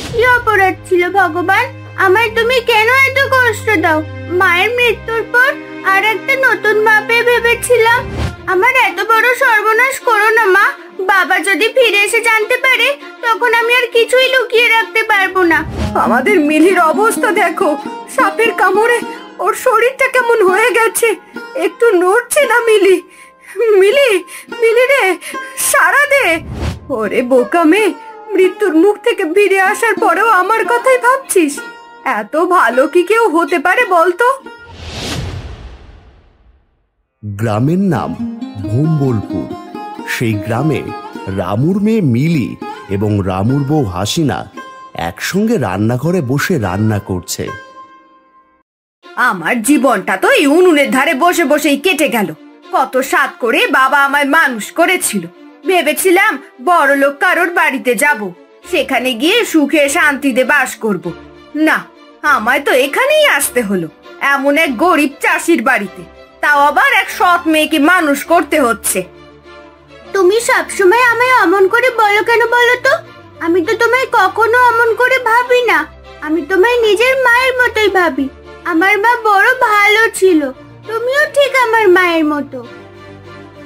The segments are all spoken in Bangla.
কি অপরাধ ছিল ভগবান? আমায় তুমি কেন এত কষ্ট দাও? মায়ের মৃত্যুর পর আর একটা নতুন মা পেয়ে ভেবেছিলাম। আমার এত বড় সর্বনাশ করো না মা। বাবা যদি ফিরে এসে জানতে পারে, তখন আমি আর কিছুই লুকিয়ে রাখতে পারবো না। আমাদের মিলির অবস্থা দেখো, সাপের কামড়ে ওর শরীরটা কেমন হয়ে গেছে, একটু নড়ছে না। মিলি, মিলি, মিলি রে, সাড়া দে। ওরে বোকা মেয়ে, মৃত্যুর মুখ থেকে ফিরে আসার পরেও আমার কথাই ভাবছিস? এত ভালো কি কেউ হতে পারে বলতো? গ্রামের নাম ভোম্বলপুর। সেই গ্রামে রামুর মেয়ে মিলি এবং রামুর বউ হাসিনা একসঙ্গে রান্নাঘরে বসে রান্না করছে। আমার জীবনটা তো এই উনুনের ধারে বসে বসেই কেটে গেল। কত স্বাদ করে বাবা আমায় মানুষ করেছিল। ভেবেছিলাম বড় লোক কারোর বাড়িতে যাব, সেখানে গিয়ে সুখে শান্তিতে বাস করব। না, আমায় তো এখানেই আসতে হলো, এমন এক গরিব চাষির বাড়িতে, তাও আবার এক সৎ মেয়েকে মানুষ করতে হচ্ছে। তুমি সবসময় আমায় অমন করে বলো কেন বলো তো? আমি তো তোমায় কখনো অমন করে ভাবি না। আমি তোমায় নিজের মায়ের মতোই ভাবি। আমার মা বড় ভালো ছিল, তুমিও ঠিক আমার মায়ের মতো।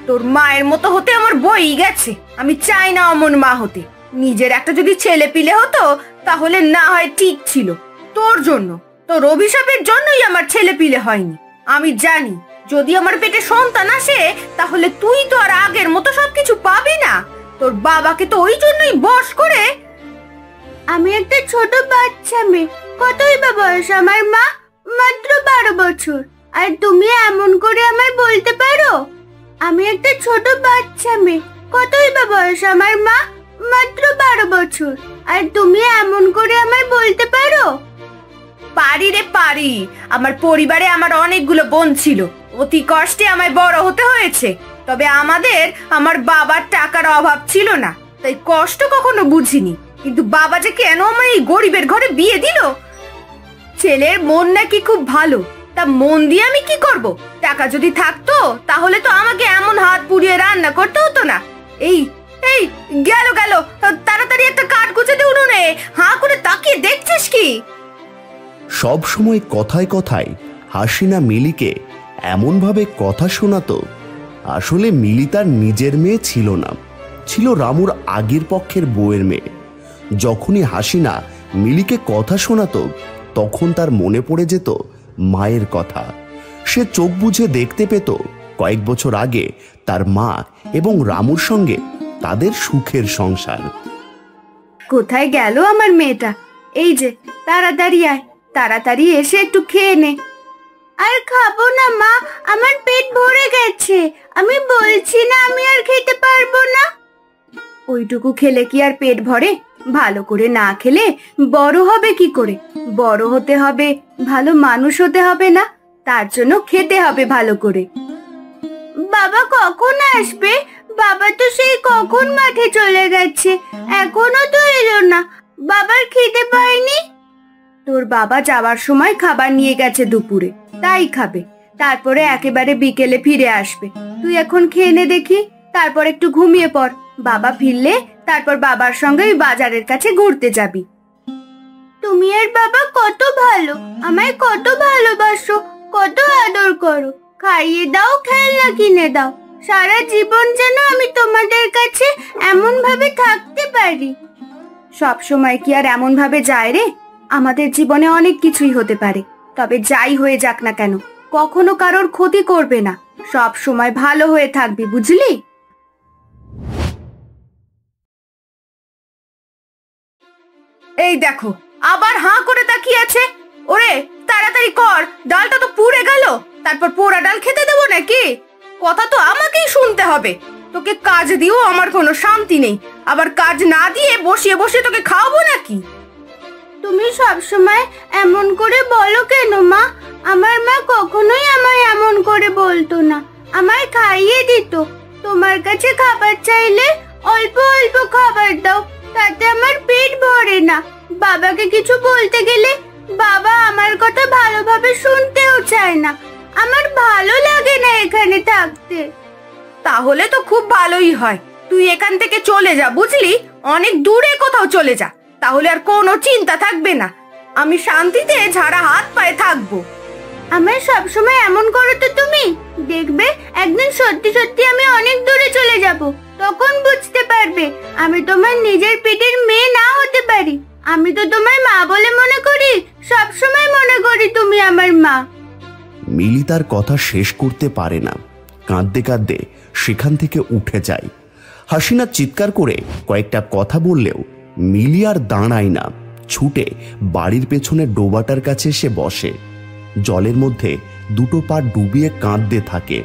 তোর মায়ের মতো হতে আমার বই গেছে। আমি চাই না অমন মা হতে। নিজের একটা যদি ছেলে পিলে হতো তাহলে না হয় ঠিক ছিল। তোর জন্য, তোর অভিশাপের জন্যই আমার ছেলে পিলে হয়নি। আমি জানি যদি আমার পেটে সন্তান আসে তাহলে তুই তো আর আগের মতো সবকিছু পাবি না। তোর বাবাকে তো ওই জন্যই বশ করে। আমি একটা ছোট বাচ্চা মেয়ে, কতই বা বয়স আমার মা? মাত্র 12 বছর। আর তুমি এমন করে আমায় বলতে পারো? আমি একটা ছোট বাচ্চা মেয়ে, কতই বা বয়স আমার মা? মাত্র 12 বছর। আর তুমি এমন করে আমায় বলতে পারো? পারি রে পারি। আমার পরিবারে আমার অনেকগুলো বোন ছিল, অতি কষ্টে আমায় বড় হতে হয়েছে। তবে আমার বাবার টাকার অভাব ছিল না, তাই কষ্ট কখনো বুঝিনি। কিন্তু বাবা যে কেন আমায় এই গরিবের ঘরে বিয়ে দিল? ছেলের মন নাকি খুব ভালো, তা মন দিয়ে আমি কি করব? টাকা যদি থাকতো তাহলে তো আমাকে এমন হাত পুড়িয়ে রান্না করতে হতো না। এই এই গেল গেল, তাড়াতাড়ি একটা কাঠ গুছে দে উনুনে। হাঁ করে তাকিয়ে দেখছিস কি? সব সময় কথায় কথায় হাসিনা মিলিকে এমনভাবে কথা শোনাতো। আসলে মিলি তার নিজের মেয়ে ছিল না, ছিল রামুর আগের পক্ষের বউয়ের মেয়ে। যখনই হাসিনা মিলিকে কথা শোনাতো তখন তার মনে পড়ে যেত মায়ের কথা। সে চোখ বুঝে দেখতে পেত কয়েক বছর আগে তার মা এবং রামুর সঙ্গে তাদের সুখের সংসার। কোথায় গেল আমার মেয়েটা? এই যে, তাড়াতাড়ি আয়, তাড়াতাড়ি এসে একটু খেয়ে নে। আর খাবো না মা, আমার পেট ভরে গেছে। আমি বলছি না আমি আর খেতে পারবো না। ওইটুকু খেলে কি আর পেট ভরে? ভালো করে না খেলে বড় হবে কি করে? বড় হতে হবে, ভালো মানুষ হতে হবে না? তার জন্য খেতে হবে ভালো করে। বাবা কখন আসবে? বাবা তো সেই কখন মাঠে চলে গেছে, এখনো তো এলো না। বাবার খিদে পায়নি? তোর বাবা যাওয়ার সময় খাবার নিয়ে গেছে দুপুরে, তাই খাবে। তারপরে একেবারে বিকেলে ফিরে আসবে। তুই এখন খেয়ে নে দেখি, তারপর একটু ঘুমিয়ে পড়। বাবা ফিরলে তারপর বাবার সঙ্গে ওই বাজারের কাছে ঘুরতে যাবি। তুমি আর বাবা কত ভালো, আমায় কত ভালোবাসো, কত আদর করো। খাইয়ে দাও, খেলনা কিনে দাও। সারা জীবন যেন আমি তোমাদের কাছে এমন ভাবে থাকতে পারি। সব সময় কি আর এমন ভাবে যায় রে? আমাদের জীবনে অনেক কিছুই হতে পারে, তবে যাই হয়ে যাক না কেন কখনো কারোর ক্ষতি করবে না। সব সময় ভালো হয়ে থাকবি, বুঝলি? এই দেখো, আবার হাঁ করে তাকিয়ে আছে। ওরে তাড়াতাড়ি কর, ডালটা তো পুড়ে গেল। তারপর পোড়া ডাল খেতে দেবো নাকি? কথা তো আমাকেই শুনতে হবে। তোকে কাজ দিয়েও আমার কোনো শান্তি নেই, আবার কাজ না দিয়ে বসিয়ে বসিয়ে তোকে খাওয়াবো নাকি? তুমি সব সময় এমন করে বলো কেন মা? আমার মা কখনোই আমায় এমন করে বলতো না, আমায় খাইয়ে দিত। তোমার কাছে খাবার চাইলে অল্প অল্প খাবার দাও, তাতে আমার পেট ভরে না। বাবাকে কিছু বলতে গেলে বাবা আমার কথা ভালোভাবে শুনতেও চায় না। আমার ভালো লাগে না এখানে থাকতে। তাহলে তো খুব ভালোই হয়, তুই এখান থেকে চলে যা, বুঝলি? অনেক দূরে কোথাও চলে যা। তাহলে আর কোনো চিন্তা থাকবে না। আমি শান্তিতে ঝাড়া হাত পায়ে থাকবো। আমার সবসময় এমন করো তো তুমি, দেখবে একদিন সত্যি সত্যি আমি অনেক দূরে চলে যাব, তখন বুঝতে পারবে আমি তোমার নিজের পেটের মেয়ে না হতে পারি। আমি তো তোমার মা বলে মনে করি, সবসময় মনে করি তুমি আমার মা। মিলি তার কথা শেষ করতে পারে না, কাঁদতে কাঁদতে সেখান থেকে উঠে যায়। হাসিনা চিৎকার করে কয়েকটা কথা বললেও মিলি আর দাঁড়ায় না, ছুটে বাড়ির পেছনে ডোবাটার কাছে এসে বসে। জলের মধ্যে দুটো পা ডুবিয়ে কাঁদতে থাকে।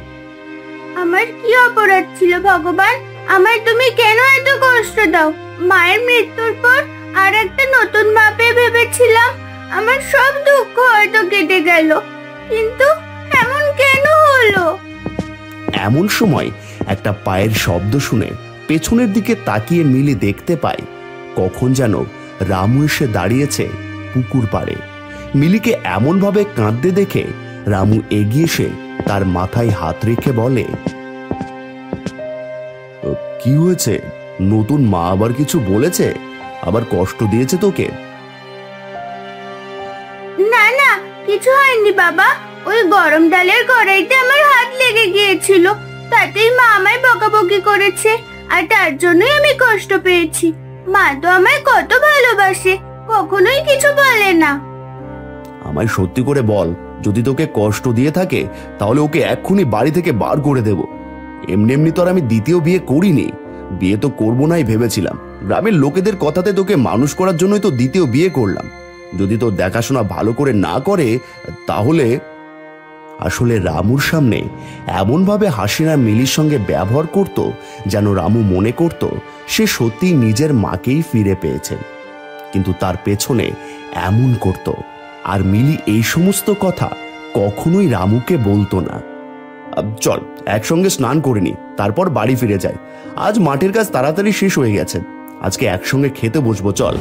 আমার কি অপরাধ ছিল ভগবান? আমায় তুমি কেন এত কষ্ট দাও? মায়ের মৃত্যুর পর আর একটা নতুন মা পেয়ে ভেবেছিলাম আমার সব দুঃখ হয়তো কেটে গেল, কিন্তু এমন কেন হলো? এমন সময় একটা পায়ের শব্দ শুনে পেছনের দিকে তাকিয়ে মিলি দেখতে পায় কখন যেন রামু এসে দাঁড়িয়েছে পুকুর পাড়ে। মিলিকে এমনভাবে কাঁদতে দেখে রামু এগিয়ে এসে তার মাথায় হাত রেখে বলে, কি হয়েছে? নতুন মা আবার কিছু বলেছে? আবার কষ্ট দিয়েছে তোকে? না না, কিছু হয়নি বাবা। ওই গরম ডালের কড়াইতে আমার হাত লেগে গিয়েছিল, তাতেই মা আমায় বকাবকি করেছে, আর তার জন্যই আমি কষ্ট পেয়েছি। মা তো আমায় কত ভালোবাসে, কখনোই কিছু বলে না। আমায় সত্যি করে বল, যদি তোকে কষ্ট দিয়ে থাকে তাহলে ওকে এক্ষুনি বাড়ি থেকে বার করে দেব। এমনি এমনি তো আর আমি দ্বিতীয় বিয়ে করিনি, বিয়ে তো করবো নাই ভেবেছিলাম। গ্রামের লোকেদের কথাতে তোকে মানুষ করার জন্যই তো দ্বিতীয় বিয়ে করলাম। যদি তোর দেখাশোনা ভালো করে না করে তাহলে। আসলে রামুর সামনে এমনভাবে হাসিনা মিলির সঙ্গে ব্যবহার করত যেন রামু মনে করত সে সত্যিই নিজের মাকেই ফিরে পেয়েছে, কিন্তু তার পেছনে এমন করত। আর মিলি এই সমস্ত কথা কখনোই রামুকে বলতো না। চল একসঙ্গে স্নান করে নি, তারপর বাড়ি ফিরে যাই। আজ মাঠের কাজ তাড়াতাড়ি শেষ হয়ে গেছে, আজকে একসঙ্গে খেতে বসবো, চল।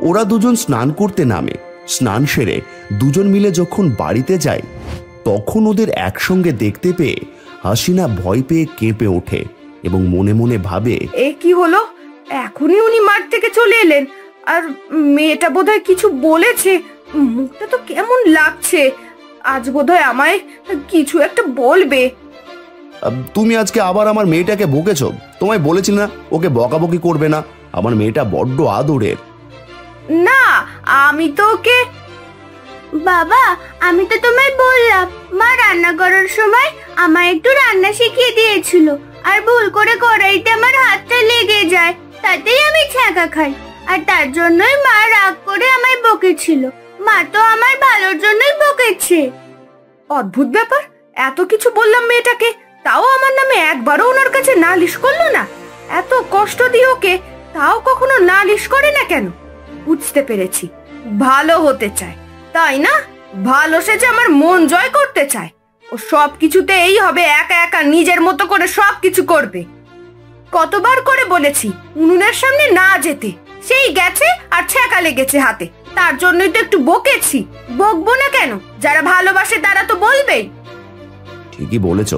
ওরা দুজন স্নান করতে নামে। স্নান সেরে দুজন মিলে যখন বাড়িতে যায় তখন ওদের একসঙ্গে দেখতে পেয়ে হাসিনা ভয় পেয়ে কেঁপে ওঠে এবং মনে মনে ভাবে, এ কি হলো? এখনই উনি মাঠ থেকে চলে এলেন, আর মেয়েটা বোধহয় কিছু বলেছে। মুখটা তো কেমন লাগছে, আজ বোধহয় আমায় কিছু একটা বলবে। তুমি আজকে আবার আমার মেয়েটাকে বকেছ? তোমায় বলেছিল না ওকে বকাবকি করবে না? আমার মেয়েটা বড্ড আদরের। না, আমি তো ওকে। বাবা, আমি তো তোমায় বললাম মা রান্না করার সময় আমায় একটু রান্না শিখিয়ে দিয়েছিল, আর ভুল করে কড়াইতে আমার হাতটা লেগে যায়, তাতেই আমি ছ্যাঁকা খাই, আর তার জন্যই মা রাগ করে আমায় বকেছিল। মা তো আমার ভালোর জন্যই বকেছে। অদ্ভুত ব্যাপার, এত কিছু বললাম মেয়েটাকে, তাও আমার নামে একবারও ওনার কাছে নালিশ করলো না। এত কষ্ট দিয়ে ওকে, তাও কখনো নালিশ করে না কেন? বুঝতে পেরেছি, ভালো হতে চায়, তাই না? ভালো সেজে আমার মন জয় করতে চায়। ও সব কিছুতে এই হবে, একা একা নিজের মতো করে সব কিছু করবে। কতবার করে বলেছি উনুনের সামনে না যেতে, সেই গেছে আর ছ্যাঁকা লেগেছে হাতে। তার জন্যই তো একটু বকেছি। বকবো না কেন? যারা ভালোবাসে তারা তো বলবেই। ঠিকই বলেছ,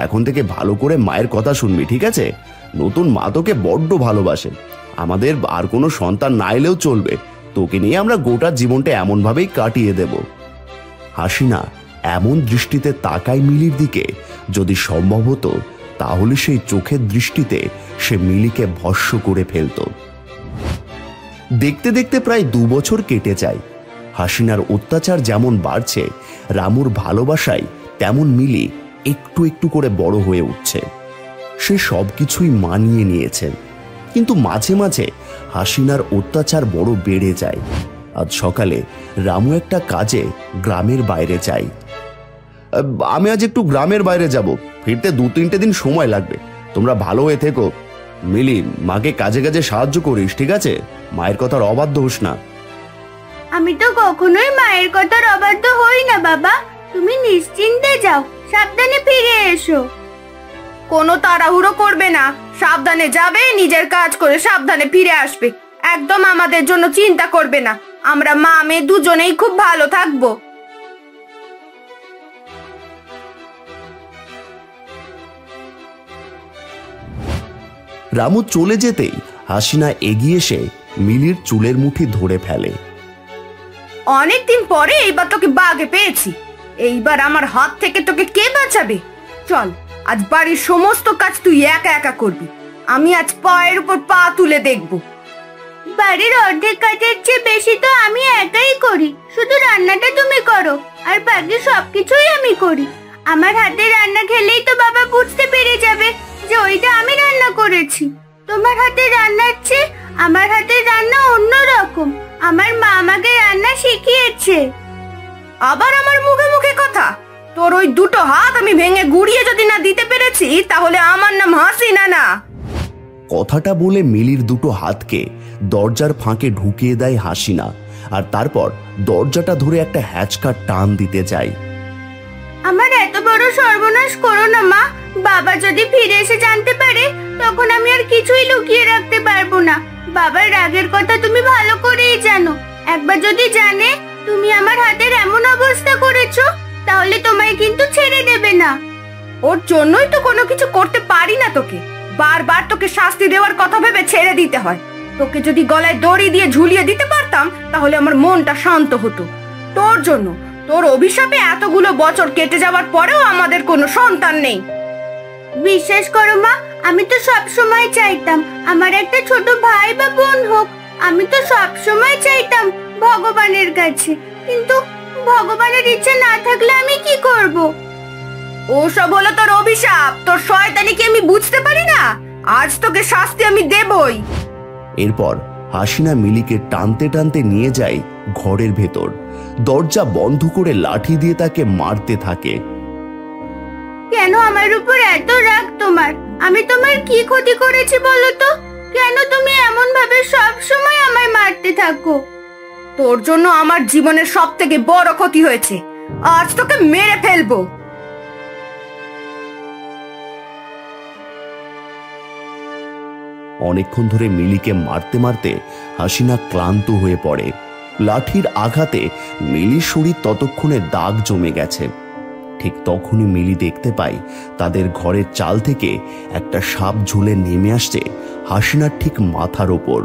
এখন থেকে ভালো করে মায়ের কথা শুনবি, ঠিক আছে? নতুন মা তোকে বড্ড ভালোবাসে। আমাদের আর কোনো সন্তান না এলেও চলবে, তোকে নিয়ে আমরা গোটা জীবনটা এমনভাবেই কাটিয়ে দেব। হাসিনা এমন দৃষ্টিতে তাকায় মিলির দিকে, যদি সম্ভব হতো তাহলে সেই চোখের দৃষ্টিতে সে মিলিকে ভস্ম করে ফেলত। দেখতে দেখতে প্রায় 2 বছর কেটে যায়। হাসিনার অত্যাচার যেমন বাড়ছে, রামুর ভালোবাসায় তেমন মিলি একটু একটু করে বড় হয়ে উঠছে। সে সবকিছুই মানিয়ে নিয়েছে, কিন্তু মাঝে মাঝে হাসিনার অত্যাচার বড় বেড়ে যায়। আজ সকালে রামু একটা কাজে গ্রামের বাইরে যায়। আমি আজ একটু গ্রামের বাইরে যাব, ফিরতে 2-3 দিন সময় লাগবে। তোমরা ভালো হয়ে থেকো। মিলি, মাকে কাজে কাজে সাহায্য করিস, ঠিক আছে? মায়ের কথার অবাধ্য হোস না। আমি তো কখনোই মায়ের কথার অবাধ্য হই না বাবা, তুমি নিশ্চিন্তে যাও, সাবধানে ফিরে এসো। কোনো তাড়াহুড়ো করবে না, সাবধানে যাবে, নিজের কাজ করে সাবধানে ফিরে আসবে। একদম আমাদের জন্য চিন্তা করবে না, আমরা মা মেয়ে দুজনেই খুব ভালো থাকবো। রামু চলে যেতেই হাসিনা এগিয়ে এসে মিলির চুলের মুঠি ধরে ফেলে। অনেকদিন পরে এইবার তোকে বাগে পেয়েছি। এইবার আমার হাত থেকে তোকে কে বাঁচাবে? চল, আজ বাড়ির সমস্ত কাজ তুই একা একা করবি। আমি আজ পায়ের উপর পা তুলে দেখব। বাড়ির অর্ধেক কাজের চেয়ে বেশি তো আমি একাই করি। শুধু রান্নাটা তুমি করো, আর বাকি সবকিছুই আমি করি। আমার হাতে রান্না খেলেই তো বাবা বুঝতে পেরে যাবে যে ওইটা আমি রান্না করেছি। তোমার হাতে রান্নার চেয়ে আমার হাতের রান্না অন্যরকম। আমার মা আমাকে রান্না শিখিয়েছে। আবার আমার মুখে মুখে কথা? তোর ওই দুটো হাত আমি ভেঙে গুড়িয়ে যদি না দিতে পেরেছি, তাহলে আমার নাম হাসিনা না। কথাটা বলে মিলির দুটো হাতকে দরজার ফাঁকে ঢুকিয়ে দেয় হাসিনা, আর তারপর দরজাটা ধরে একটা হ্যাচকা টান দিতে যায়। আমার এত বড় সর্বনাশ করো না মা। বাবা যদি ফিরে এসে জানতে পারে, তখন আমি আর কিছুই লুকিয়ে রাখতে পারবো না। বাবার রাগের কথা তুমি ভালো করেই জানো। একবার যদি জানে তুমি আমার হাতের এমন অবস্থা করেছো, তাহলে তোমায় কিন্তু ছেড়ে দেবে না। ওর জন্যই তো কোনো কিছু করতে পারি না তোকে। বারবার তোকে শাস্তি দেওয়ার কথা ভেবে ছেড়ে দিতে হয়। তোকে যদি গলায় দড়ি দিয়ে ঝুলিয়ে দিতে পারতাম, তাহলে আমার মনটা শান্ত হতো। তোর জন্য, তোর অভিশাপে এতগুলো বছর কেটে যাওয়ার পরেও আমাদের কোনো সন্তান নেই। বিশ্বাস করো মা, আমি তো সব সময় চাইতাম আমার একটা ছোট ভাই বা বোন হোক। আমি তো সব সময় চাইতাম ভগবানের কাছে, কিন্তু ভগবানের ইচ্ছে না থাকলে আমি কি করব? ওসব হলো তোর অভিশাপ। তোর শয়তানি কি আমি বুঝতে পারি না? আজ তোকে শাস্তি আমি দেবই। এরপর হাসিনা মিলিকে টানতে টানতে নিয়ে যায় ঘরের ভেতর। দরজা বন্ধ করে লাঠি দিয়ে তাকে মারতে থাকে। কেন আমার উপর এত রাগ তোমার? আমি তোমার কি ক্ষতি করেছি বলো তো? কেন তুমি এমন ভাবে সব সময় আমায় মারতে থাকো? তোর জন্য আমার জীবনের সব থেকে বড় ক্ষতি হয়েছে। আজ তোকে মেরে ফেলবো। অনেকক্ষণ ধরে মিলিকে মারতে মারতে হাসিনা ক্লান্ত হয়ে পড়ে। লাঠির আঘাতে মিলির শরীর ততক্ষণে দাগ জমে গেছে। ঠিক তখনই মিলি দেখতে পায় তাদের ঘরের চাল থেকে একটা সাপ ঝুলে নেমে আসছে হাসিনার ঠিক মাথার ওপর।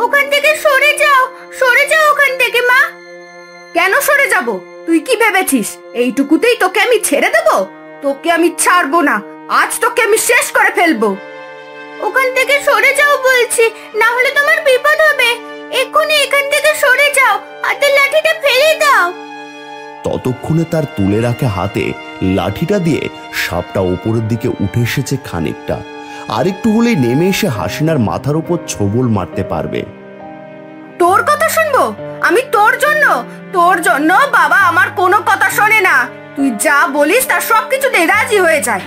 ওখান থেকে সরে যাও, সরে যাও ওখান থেকে মা। কেন সরে যাব? তুই কি ভেবেছিস এইটুকুতেই তোকে আমি ছেড়ে দেব? তোকে আমি ছাড়বো না। আজ তোকে আমি শেষ করে ফেলবো। ওখান থেকে সরে যাও বলছি, না হলে তোমার বিপদ হবে। এক্ষুনি এখান থেকে সরে যাও, হাতের লাঠিটা ফেলে দাও। ততক্ষণে তার তুলে রাখা হাতে লাঠিটা দিয়ে সাপটা ওপরের দিকে উঠে এসেছে খানিকটা। আরেকটু হলেই নেমে এসে হাসিনার মাথার উপর ছোবল মারতে পারবে। তোর কথা শুনবো আমি? তোর জন্য বাবা আমার কোনো কথা শোনে না। তুই যা বলিস তার সবকিছুতেই রাজি হয়ে যায়।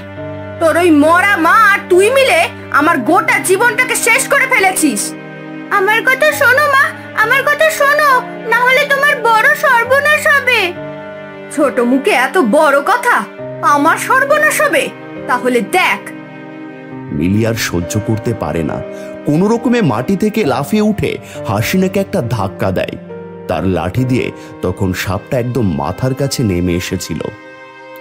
তোর ওই মরা মা আর তুই মিলে আমার গোটা জীবনটাকে শেষ করে ফেলেছিস। আমার কথা শোনো মা, আমার কথা শোনো, না হলে তোমার বড় সর্বনাশ হবে। ছোট মুখে এত বড় কথা? আমার সর্বনাশ হবে? তাহলে দেখ। মিলি আর সহ্য করতে পারে না। কোনো রকমে মাটি থেকে লাফিয়ে উঠে হাসিনাকে একটা ধাক্কা দেয়। তার লাঠি দিয়ে তখন সাপটা একদম মাথার কাছে নেমে এসেছিল,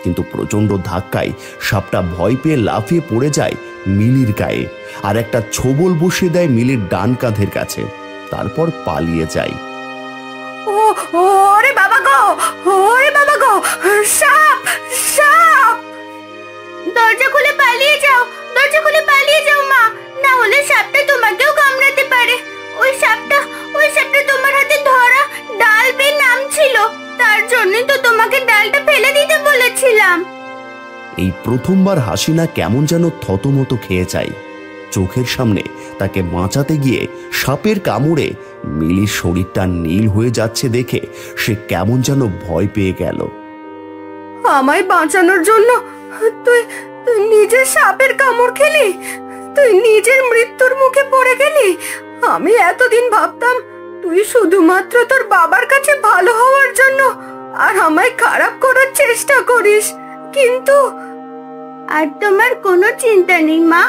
কিন্তু প্রচন্ড ধাক্কায় সাপটা ভয় পেয়ে লাফিয়ে পড়ে যায় মিলির গায়ে, আর একটা ছোবল বসিয়ে দেয় মিলির ডান কাঁধের কাছে। তারপর পালিয়ে যায়। ওরে বাবা গো, ওরে বাবা গো, সাপ সাপ! দরজা খুলে পালিয়ে যাও, দরজা খুলে পালিয়ে যাও মা, না হলে সাপটা তোমাকেও কামড়াতে পারে। ওই সাপটা তোমার হাতে ধরা ডাল বেয়ে নামছিল, তার জন্যই তো তোমাকে ডালটা ফেলে দিতে বলেছিলাম। এই প্রথমবার হাসিনা কেমন যেন থতমত খেয়ে যায়। চোখের সামনে তাকে বাঁচাতে গিয়ে সাপের কামড়ে মিলির শরীরটা নীল হয়ে যাচ্ছে দেখে সে কেমন যেন ভয় পেয়ে গেল। আমায় বাঁচানোর জন্য তুই নিজের সাপের কামড় খেলি? তুই নিজের মৃত্যুর মুখে পড়ে গেলি? আমি এতদিন ভাবতাম তুই শুধুমাত্র তোর বাবার কাছে ভালো হওয়ার জন্য আর আমায় খারাপ করার চেষ্টা করিস, কিন্তু আর তোমার কোনো চিন্তা নেই মা।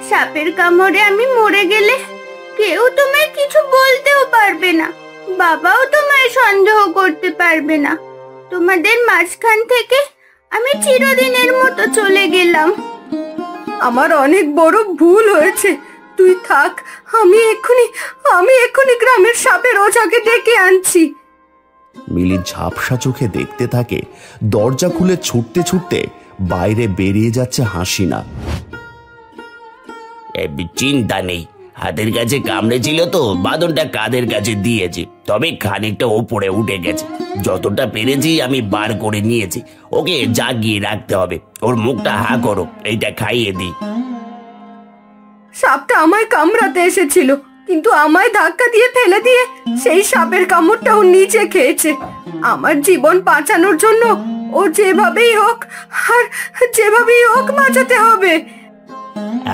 সাপের কামড়ে আমি মরে গেলে কেউ তোমায় কিছু বলতেও পারবে না, বাবাও তোমায় সন্দেহ করতে পারবে না। তোমাদের মাঝখান থেকে আমি চিরদিনের মতো চলে গেলাম। আমার অনেক বড় ভুল হয়েছে। তুই থাক, আমি এক্ষুনি গ্রামের সাপের ওঝাকে ডেকে আনছি। মিলি ঝাপসা চোখে দেখতে থাকে দরজা খুলে ছুটতে ছুটতে বাইরে বেরিয়ে যাচ্ছে হাসিনা। চিন্তা নেই, হাতের কাছে কামড়েছিল তো বাঁধনটা কাঁধের কাছে দিয়েছি, তবে খানিকটা ওপরে উঠে গেছে। যতটা পেরেছি আমি বার করে নিয়েছি। ওকে জাগিয়ে রাখতে হবে। ওর মুখটা হা করো, এইটা খাইয়ে দিই। সাপটা আমায় কামড়াতে এসেছিল, কিন্তু আমায় ধাক্কা দিয়ে ফেলে দিয়ে সেই সাপের কামড়টা ও নিচে খেয়েছে। আমার জীবন বাঁচানোর জন্য ও যেভাবেই হোক বাঁচাতে হবে।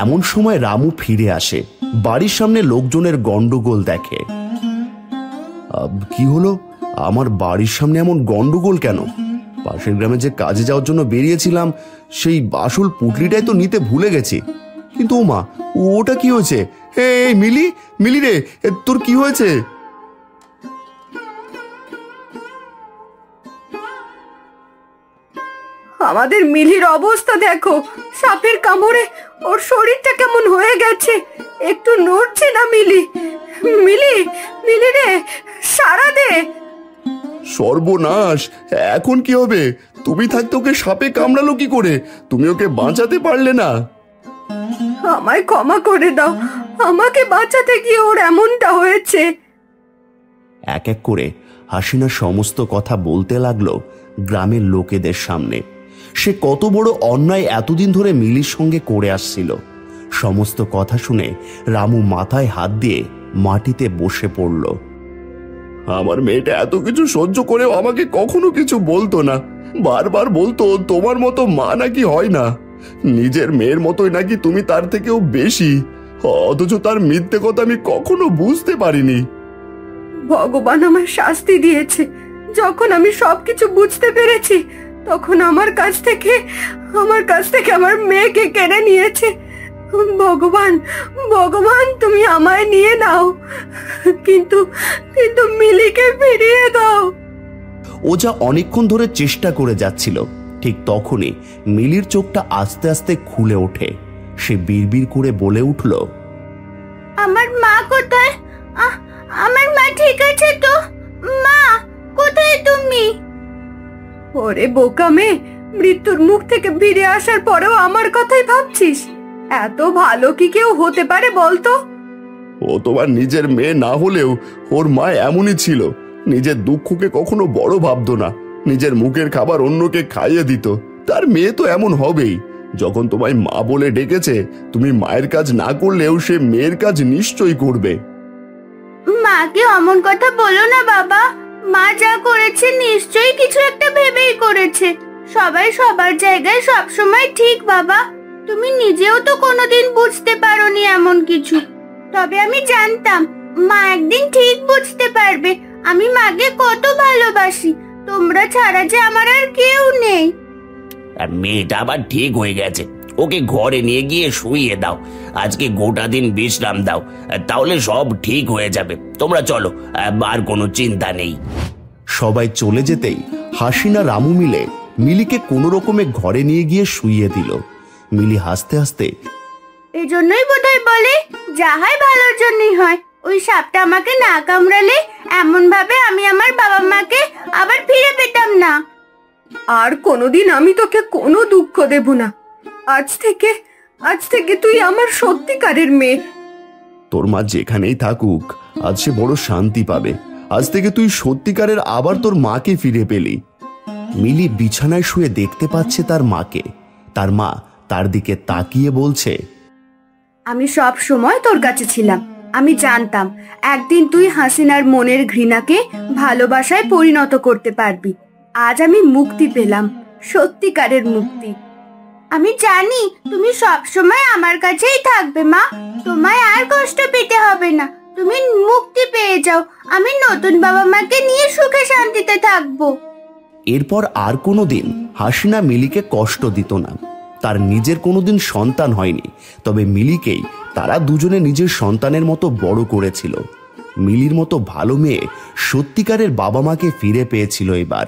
এমন সময় রামু ফিরে আসে, বাড়ির সামনে লোকজনের গন্ডগোল দেখে। কি হলো? আমার বাড়ির সামনে এমন গন্ডগোল কেন? পাশের গ্রামে যে কাজে যাওয়ার জন্য বেরিয়েছিলাম সেই আসল পুটলিটাই তো নিতে ভুলে গেছি। কিন্তু ও মা, ওটা কি হয়েছে? এই মিলি রে, তোর কি হয়েছে? আমাদের মিলির অবস্থা দেখো, সাপের কামড়ে ওর শরীরটা কেমন হয়ে গেছে, একটু নড়ছে না। মিলি রে, সারা দে। সর্বনাশ, এখন কি হবে? তুমি থাকতে ওকে সাপে কামড়ালো কি করে? তুমি ওকে বাঁচাতে পারলে না? আমায় ক্ষমা করে দাও, আমাকে বাঁচাতে গিয়ে ওর এমনটা হয়েছে। এক এক করে হাসিনা সমস্ত কথা বলতে লাগলো গ্রামের লোকেদের সামনে। সে কত বড় অন্যায় এতদিন ধরে মিলির সঙ্গে করে আসছিল। সমস্ত কথা শুনে রামু মাথায় হাত দিয়ে মাটিতে বসে পড়ল। আমার মেয়েটা এত কিছু সহ্য করেও আমাকে কখনো কিছু বলতো না। বারবার বলতো তোমার মতো মা নাকি হয় না, নিজের মেয়ের মতোই নাকি তুমি তার থেকেও বেশি। অথচ তার মিথ্যে কথা আমি কখনো বুঝতে পারিনি। ভগবান আমায় শাস্তি দিয়েছে। যখন আমি সবকিছু বুঝতে পেরেছি তখন আমার কাছ থেকে আমার মেয়েকে কেড়ে নিয়েছে। ভগবান তুমি আমায় নিয়ে নাও, কিন্তু মিলিকে ফিরিয়ে দাও। ও যা অনেকক্ষণ ধরে চেষ্টা করে যাচ্ছিল, ঠিক তখনই মিলির চোখটা আস্তে আস্তে খুলে ওঠে। সে বিড়বিড় করে বলে উঠল, আমার মা কোথায়? আমার মা ঠিক আছে তো? মা কোথায় তুমি? ওরে বোকা মেয়ে, মৃত্যুর মুখ থেকে ফিরে আসার পরেও আমার কথাই ভাবছিস? এত ভালো কি কেউ হতে পারে বলতো? ও তোমার নিজের মেয়ে না হলেও ওর মা এমনই ছিল। নিজের দুঃখকে কখনো বড় ভাবতো না, নিজের মুখের খাবার অন্যকে খাইয়ে দিত। তার মেয়ে তো এমন হবেই। যখন তোমায় মা বলে ডেকেছে, তুমি মায়ের কাজ না করলেও সে মেয়ের কাজ নিশ্চয়ই করবে। মাকে অমন কথা বলো না বাবা। মা যা করেছে নিশ্চয়ই কিছু একটা ভেবেই করেছে। সবাই সবার জায়গায় সবসময় ঠিক বাবা। তুমি নিজেও তো কোনোদিন বুঝতে পারোনি এমন কিছু। তবে আমি জানতাম মা একদিন ঠিক বুঝতে পারবে আমি মাকে কত ভালোবাসি। তোমরা ছাড়া যে আমার আর কেউ নেই। আর মেয়েটা আবার ঠিক হয়ে গেছে। ওকে ঘরে নিয়ে গিয়ে শুইয়ে দাও। আজকে গোটা দিন বিশ্রাম দাও, তাহলে সব ঠিক হয়ে যাবে। তোমরা চলো, আর কোনো চিন্তা নেই। সবাই চলে যেতেই হাসিনা রামু মিলে মিলিকে কোনো রকমে ঘরে নিয়ে গিয়ে শুইয়ে দিল। মিলি হাসতে হাসতে, এজন্যই বোধহয় বলে যা হয় ভালোর জন্যই হয়। ওই সাপটা আমাকে না কামড়ালে এমন ভাবে আমি আমার বাবা মাকে আবার ফিরে পেতাম না। আর কোনোদিন আমি তোকে কোনো দুঃখ দেব না। আজ থেকে তুই আমার সত্যিকারের মেয়ে। তোর মা যেখানেই থাকুক আজ সে বড় শান্তি পাবে। আজ থেকে তুই সত্যিকারের আবার তোর মাকে ফিরে পেলি। মিলি বিছানায় শুয়ে দেখতে পাচ্ছে তার মাকে। তার মা তার দিকে তাকিয়ে বলছে, আমি সব সময় তোর কাছে ছিলাম। আমি জানতাম একদিন তুই হাসিনার মনের ঘৃণাকে ভালোবাসায় পরিণত করতে পারবি। আজ আমি মুক্তি পেলাম, সত্যিকারের মুক্তি। আমি জানি তুমি সব সময় আমার কাছেই থাকবে মা। তোমায় আর কষ্ট পেতে হবে না। তুমি মুক্তি পেয়ে যাও। আমি নতুন বাবা মাকে নিয়ে সুখে শান্তিতে থাকবো। এরপর আর কোনোদিন হাসিনা মিলিকে কষ্ট দিত না। তার নিজের কোনোদিন সন্তান হয়নি, তবে মিলিকেই তারা দুজনে নিজের সন্তানের মতো বড় করেছিল। মিলির মতো ভালো মেয়ে সত্যিকারের বাবা মাকে ফিরে পেয়েছিল এবার।